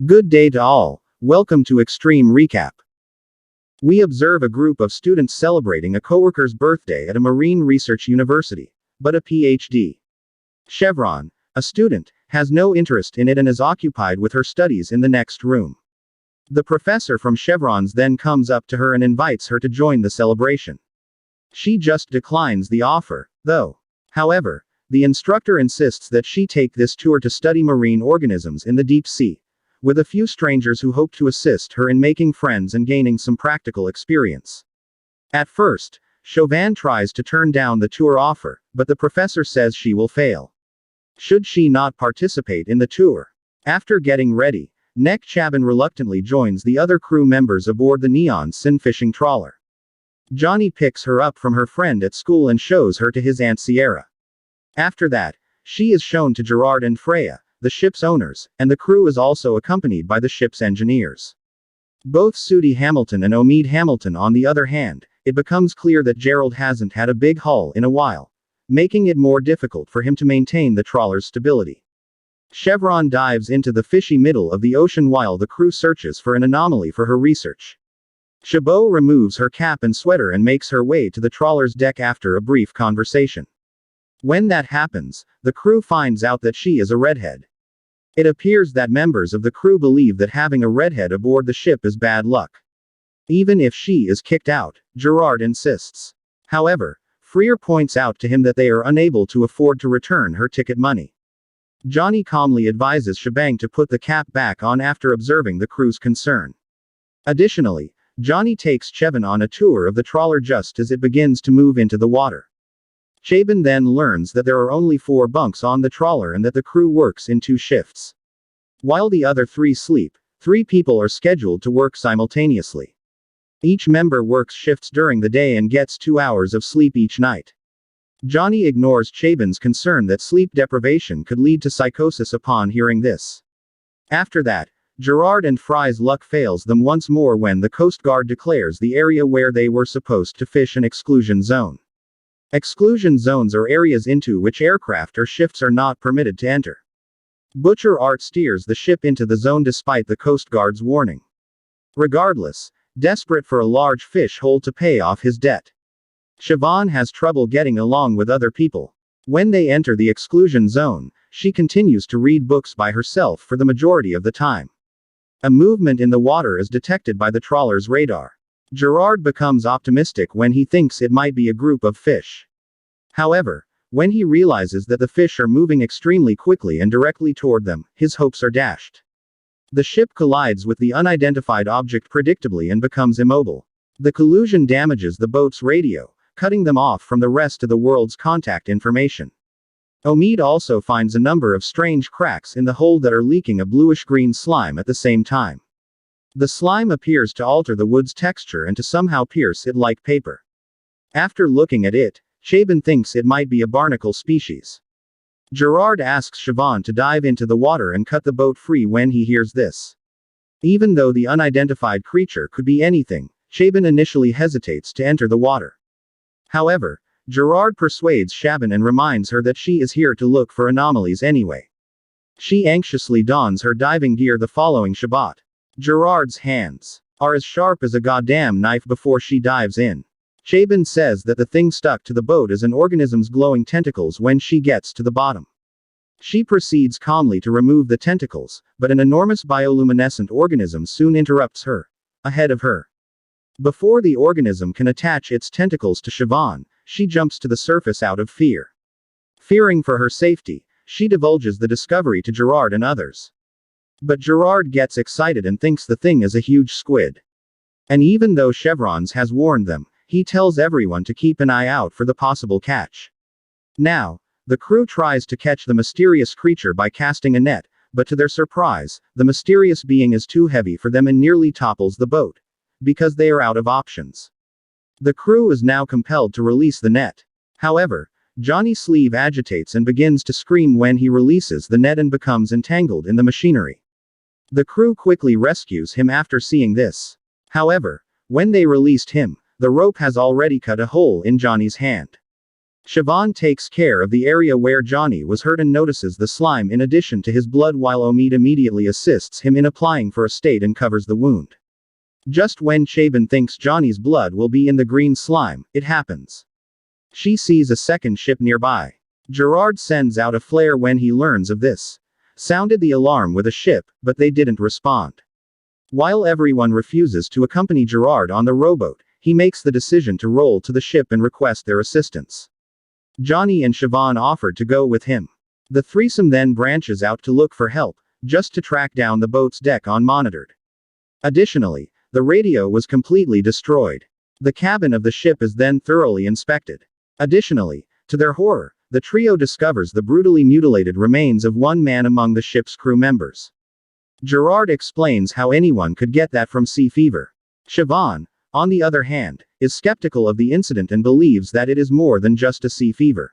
Good day to all. Welcome to Extreme Recap. We observe a group of students celebrating a coworker's birthday at a marine research university, but a PhD. Siobhán, a student, has no interest in it and is occupied with her studies in the next room. The professor from Siobhán's then comes up to her and invites her to join the celebration. She just declines the offer, though. However, the instructor insists that she take this tour to study marine organisms in the deep sea, with a few strangers who hope to assist her in making friends and gaining some practical experience. At first, Siobhán tries to turn down the tour offer, but the professor says she will fail. Should she not participate in the tour? After getting ready, Chaban reluctantly joins the other crew members aboard the neon sin fishing trawler. Johnny picks her up from her friend at school and shows her to his Aunt Sierra. After that, she is shown to Gerard and Freya, the ship's owners, and the crew is also accompanied by the ship's engineers. Both Sudie Hamilton and Omid Hamilton. On the other hand, it becomes clear that Gerald hasn't had a big haul in a while, making it more difficult for him to maintain the trawler's stability. Siobhán dives into the fishy middle of the ocean while the crew searches for an anomaly for her research. Siobhán removes her cap and sweater and makes her way to the trawler's deck after a brief conversation. When that happens, the crew finds out that she is a redhead. It appears that members of the crew believe that having a redhead aboard the ship is bad luck. Even if she is kicked out, Gerard insists. However, Freya points out to him that they are unable to afford to return her ticket money. Johnny calmly advises Siobhán to put the cap back on after observing the crew's concern. Additionally, Johnny takes Siobhán on a tour of the trawler just as it begins to move into the water. Siobhán then learns that there are only 4 bunks on the trawler and that the crew works in 2 shifts. While the other 3 sleep, 3 people are scheduled to work simultaneously. Each member works shifts during the day and gets 2 hours of sleep each night. Johnny ignores Siobhán's concern that sleep deprivation could lead to psychosis upon hearing this. After that, Gerard and Fry's luck fails them once more when the Coast Guard declares the area where they were supposed to fish an exclusion zone. Exclusion zones are areas into which aircraft or ships are not permitted to enter. Butcher Art steers the ship into the zone despite the Coast Guard's warning. Regardless, desperate for a large fish hole to pay off his debt, Siobhán has trouble getting along with other people. When they enter the exclusion zone, she continues to read books by herself for the majority of the time. A movement in the water is detected by the trawler's radar. Gerard becomes optimistic when he thinks it might be a group of fish. However, when he realizes that the fish are moving extremely quickly and directly toward them, his hopes are dashed. The ship collides with the unidentified object predictably and becomes immobile. The collision damages the boat's radio, cutting them off from the rest of the world's contact information. Omid also finds a number of strange cracks in the hull that are leaking a bluish-green slime at the same time. The slime appears to alter the wood's texture and to somehow pierce it like paper. After looking at it, Siobhán thinks it might be a barnacle species. Gerard asks Siobhán to dive into the water and cut the boat free when he hears this. Even though the unidentified creature could be anything, Siobhán initially hesitates to enter the water. However, Gerard persuades Siobhán and reminds her that she is here to look for anomalies anyway. She anxiously dons her diving gear the following Shabbat. Gerard's hands are as sharp as a goddamn knife before she dives in. Siobhán says that the thing stuck to the boat is an organism's glowing tentacles when she gets to the bottom. She proceeds calmly to remove the tentacles, but an enormous bioluminescent organism soon interrupts her. Ahead of her. Before the organism can attach its tentacles to Siobhán, she jumps to the surface out of fear. Fearing for her safety, she divulges the discovery to Gerard and others. But Gerard gets excited and thinks the thing is a huge squid. And even though Siobhán has warned them, he tells everyone to keep an eye out for the possible catch. Now, the crew tries to catch the mysterious creature by casting a net, but to their surprise, the mysterious being is too heavy for them and nearly topples the boat, because they are out of options. The crew is now compelled to release the net. However, Johnny's sleeve agitates and begins to scream when he releases the net and becomes entangled in the machinery. The crew quickly rescues him after seeing this. However, when they released him, the rope has already cut a hole in Johnny's hand. Siobhán takes care of the area where Johnny was hurt and notices the slime in addition to his blood, while Omid immediately assists him in applying first aid and covers the wound. Just when Siobhán thinks Johnny's blood will be in the green slime, it happens. She sees a second ship nearby. Gerard sends out a flare when he learns of this. Sounded the alarm with a ship, but they didn't respond. While everyone refuses to accompany Gerard on the rowboat, he makes the decision to roll to the ship and request their assistance. Johnny and Siobhán offered to go with him. The threesome then branches out to look for help, just to track down the boat's deck unmonitored. Additionally, the radio was completely destroyed. The cabin of the ship is then thoroughly inspected. Additionally, to their horror, the trio discovers the brutally mutilated remains of one man among the ship's crew members. Gerard explains how anyone could get that from sea fever. Siobhán, on the other hand, is skeptical of the incident and believes that it is more than just a sea fever.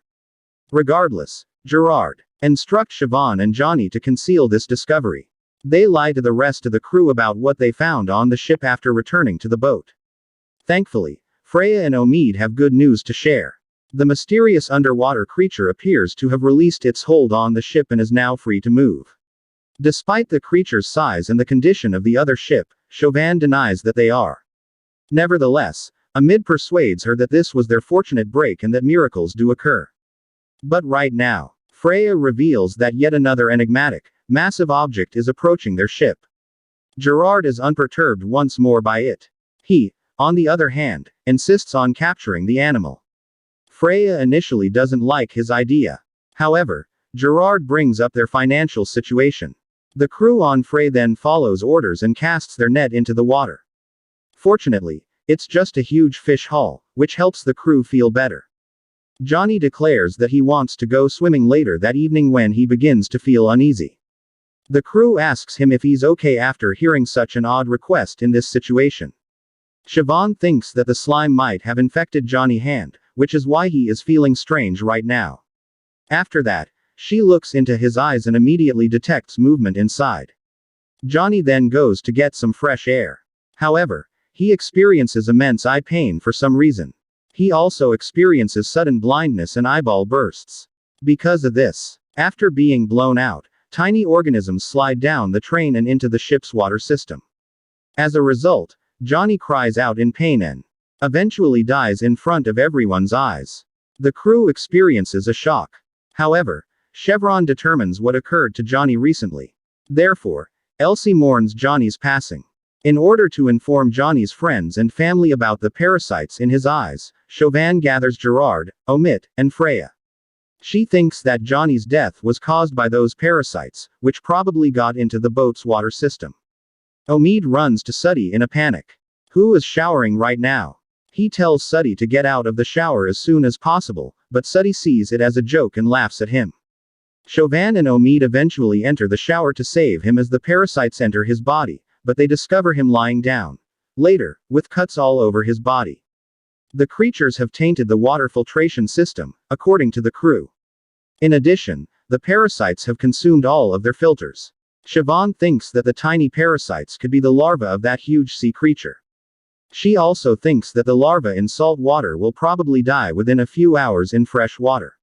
Regardless, Gerard instructs Siobhán and Johnny to conceal this discovery. They lie to the rest of the crew about what they found on the ship after returning to the boat. Thankfully, Freya and Omid have good news to share. The mysterious underwater creature appears to have released its hold on the ship and is now free to move. Despite the creature's size and the condition of the other ship, Siobhán denies that they are. Nevertheless, Omid persuades her that this was their fortunate break and that miracles do occur. But right now, Freya reveals that yet another enigmatic, massive object is approaching their ship. Gerard is unperturbed once more by it. He, on the other hand, insists on capturing the animal. Freya initially doesn't like his idea. However, Gerard brings up their financial situation. The crew on Frey then follows orders and casts their net into the water. Fortunately, it's just a huge fish haul, which helps the crew feel better. Johnny declares that he wants to go swimming later that evening when he begins to feel uneasy. The crew asks him if he's okay after hearing such an odd request in this situation. Siobhán thinks that the slime might have infected Johnny's hand, which is why he is feeling strange right now. After that, she looks into his eyes and immediately detects movement inside. Johnny then goes to get some fresh air. However, he experiences immense eye pain for some reason. He also experiences sudden blindness and eyeball bursts. Because of this, after being blown out, tiny organisms slide down the train and into the ship's water system. As a result, Johnny cries out in pain and eventually dies in front of everyone's eyes. The crew experiences a shock. However, Chevron determines what occurred to Johnny recently. Therefore, Elsie mourns Johnny's passing. In order to inform Johnny's friends and family about the parasites in his eyes, Siobhán gathers Gerard, Omid, and Freya. She thinks that Johnny's death was caused by those parasites, which probably got into the boat's water system. Omid runs to Suddy in a panic. Who is showering right now? He tells Suddy to get out of the shower as soon as possible, but Suddy sees it as a joke and laughs at him. Siobhán and Omid eventually enter the shower to save him as the parasites enter his body, but they discover him lying down. Later, with cuts all over his body. The creatures have tainted the water filtration system, according to the crew. In addition, the parasites have consumed all of their filters. Siobhán thinks that the tiny parasites could be the larvae of that huge sea creature. She also thinks that the larvae in salt water will probably die within a few hours in fresh water.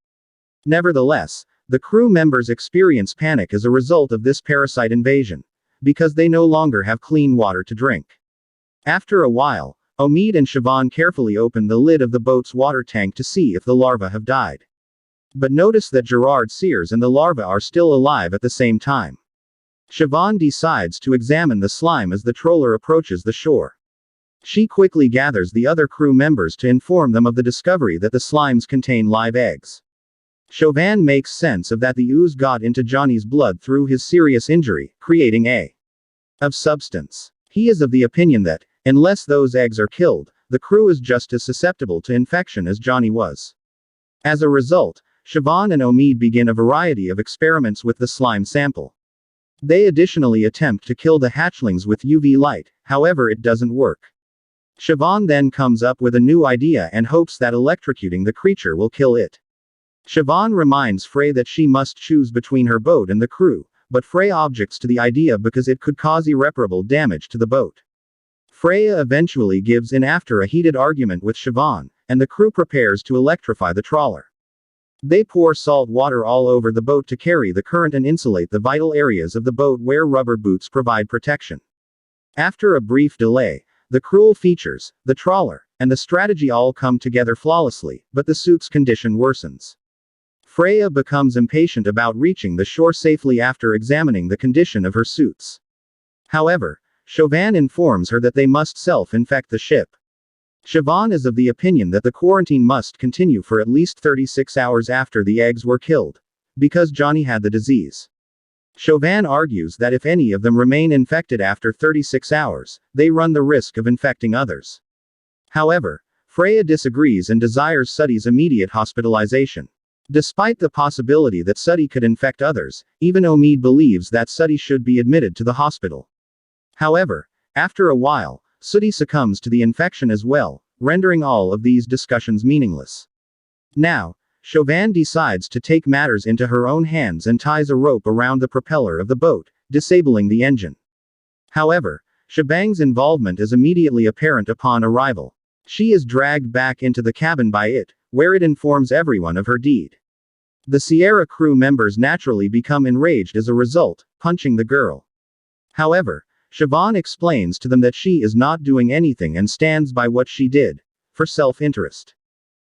Nevertheless, the crew members experience panic as a result of this parasite invasion, because they no longer have clean water to drink. After a while, Omid and Siobhán carefully open the lid of the boat's water tank to see if the larvae have died. But notice that Gerard Sears and the larvae are still alive at the same time. Siobhán decides to examine the slime as the trawler approaches the shore. She quickly gathers the other crew members to inform them of the discovery that the slimes contain live eggs. Siobhán makes sense of that the ooze got into Johnny's blood through his serious injury, creating a of substance. He is of the opinion that, unless those eggs are killed, the crew is just as susceptible to infection as Johnny was. As a result, Siobhán and Omid begin a variety of experiments with the slime sample. They additionally attempt to kill the hatchlings with UV light, however it doesn't work. Siobhán then comes up with a new idea and hopes that electrocuting the creature will kill it. Siobhán reminds Frey that she must choose between her boat and the crew, but Frey objects to the idea because it could cause irreparable damage to the boat. Freya eventually gives in after a heated argument with Siobhán, and the crew prepares to electrify the trawler. They pour salt water all over the boat to carry the current and insulate the vital areas of the boat where rubber boots provide protection. After a brief delay, the cruel features, the trawler, and the strategy all come together flawlessly, but the suit's condition worsens. Freya becomes impatient about reaching the shore safely after examining the condition of her suits. However, Siobhán informs her that they must self-infect the ship. Siobhán is of the opinion that the quarantine must continue for at least 36 hours after the eggs were killed, because Johnny had the disease. Siobhán argues that if any of them remain infected after 36 hours, they run the risk of infecting others. However, Freya disagrees and desires Sutty's immediate hospitalization. Despite the possibility that Sutty could infect others, even Omid believes that Sutty should be admitted to the hospital. However, after a while, Sutty succumbs to the infection as well, rendering all of these discussions meaningless. Now, Siobhán decides to take matters into her own hands and ties a rope around the propeller of the boat, disabling the engine. However, Shebang's involvement is immediately apparent upon arrival. She is dragged back into the cabin by it, where it informs everyone of her deed. The Sierra crew members naturally become enraged as a result, punching the girl. However, Siobhán explains to them that she is not doing anything and stands by what she did, for self-interest.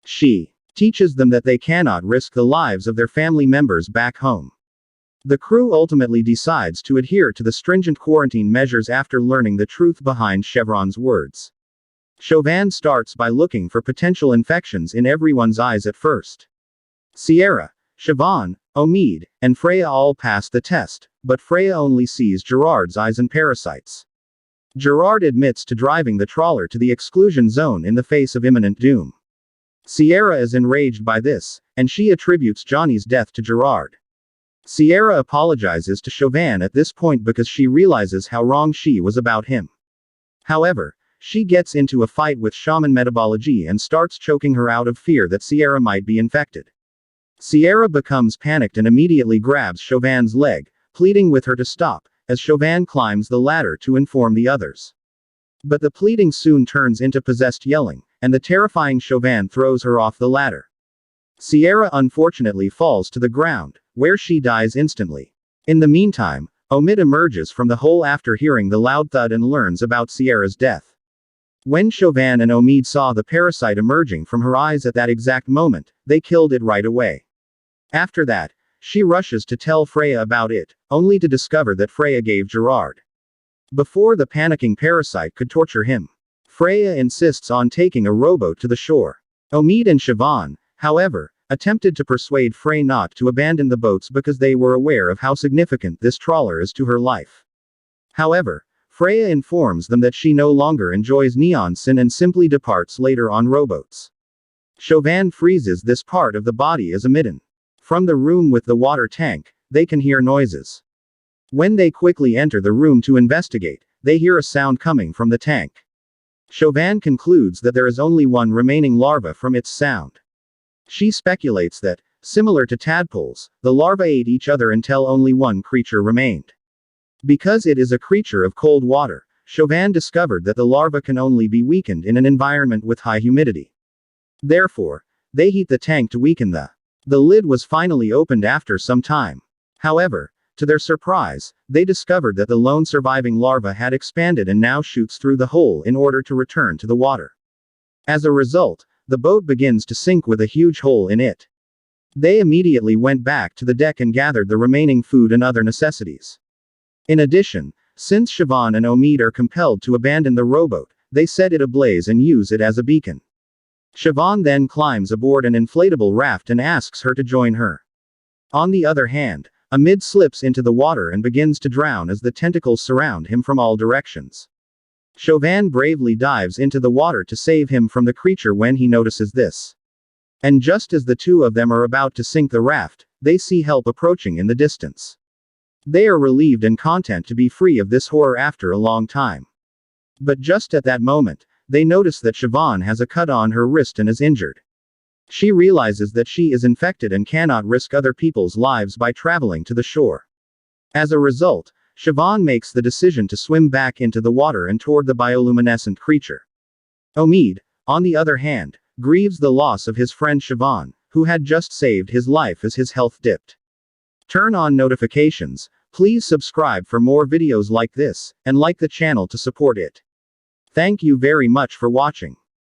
She teaches them that they cannot risk the lives of their family members back home. The crew ultimately decides to adhere to the stringent quarantine measures after learning the truth behind Chevron's words. Siobhán starts by looking for potential infections in everyone's eyes at first. Sierra, Siobhán, Omid, and Freya all pass the test, but Freya only sees Gerard's eyes and parasites. Gerard admits to driving the trawler to the exclusion zone in the face of imminent doom. Sierra is enraged by this, and she attributes Johnny's death to Gerard. Sierra apologizes to Siobhán at this point because she realizes how wrong she was about him. However, she gets into a fight with Shaman Metabology and starts choking her out of fear that Sierra might be infected. Sierra becomes panicked and immediately grabs Siobhán's leg, pleading with her to stop, as Siobhán climbs the ladder to inform the others. But the pleading soon turns into possessed yelling, and the terrifying Siobhán throws her off the ladder. Sierra unfortunately falls to the ground, where she dies instantly. In the meantime, Omid emerges from the hole after hearing the loud thud and learns about Sierra's death. When Siobhán and Omid saw the parasite emerging from her eyes at that exact moment, they killed it right away. After that, she rushes to tell Freya about it, only to discover that Freya gave Gerard. Before the panicking parasite could torture him, Freya insists on taking a rowboat to the shore. Omid and Siobhán, however, attempted to persuade Freya not to abandon the boats because they were aware of how significant this trawler is to her life. However, Freya informs them that she no longer enjoys neon sin and simply departs later on rowboats. Siobhán freezes this part of the body as a mitten. From the room with the water tank, they can hear noises. When they quickly enter the room to investigate, they hear a sound coming from the tank. Siobhán concludes that there is only one remaining larva from its sound. She speculates that, similar to tadpoles, the larvae ate each other until only one creature remained. Because it is a creature of cold water, Siobhán discovered that the larva can only be weakened in an environment with high humidity. Therefore, they heat the tank to weaken the lid was finally opened after some time. However, to their surprise, they discovered that the lone surviving larva had expanded and now shoots through the hole in order to return to the water. As a result, the boat begins to sink with a huge hole in it. They immediately went back to the deck and gathered the remaining food and other necessities. In addition, since Siobhán and Omid are compelled to abandon the rowboat, they set it ablaze and use it as a beacon. Siobhán then climbs aboard an inflatable raft and asks her to join her. On the other hand, Omid slips into the water and begins to drown as the tentacles surround him from all directions. Siobhán bravely dives into the water to save him from the creature when he notices this. And just as the two of them are about to sink the raft, they see help approaching in the distance. They are relieved and content to be free of this horror after a long time. But just at that moment, they notice that Siobhán has a cut on her wrist and is injured. She realizes that she is infected and cannot risk other people's lives by traveling to the shore. As a result, Siobhán makes the decision to swim back into the water and toward the bioluminescent creature. Omid, on the other hand, grieves the loss of his friend Siobhán, who had just saved his life as his health dipped. Turn on notifications, please subscribe for more videos like this, and like the channel to support it. Thank you very much for watching.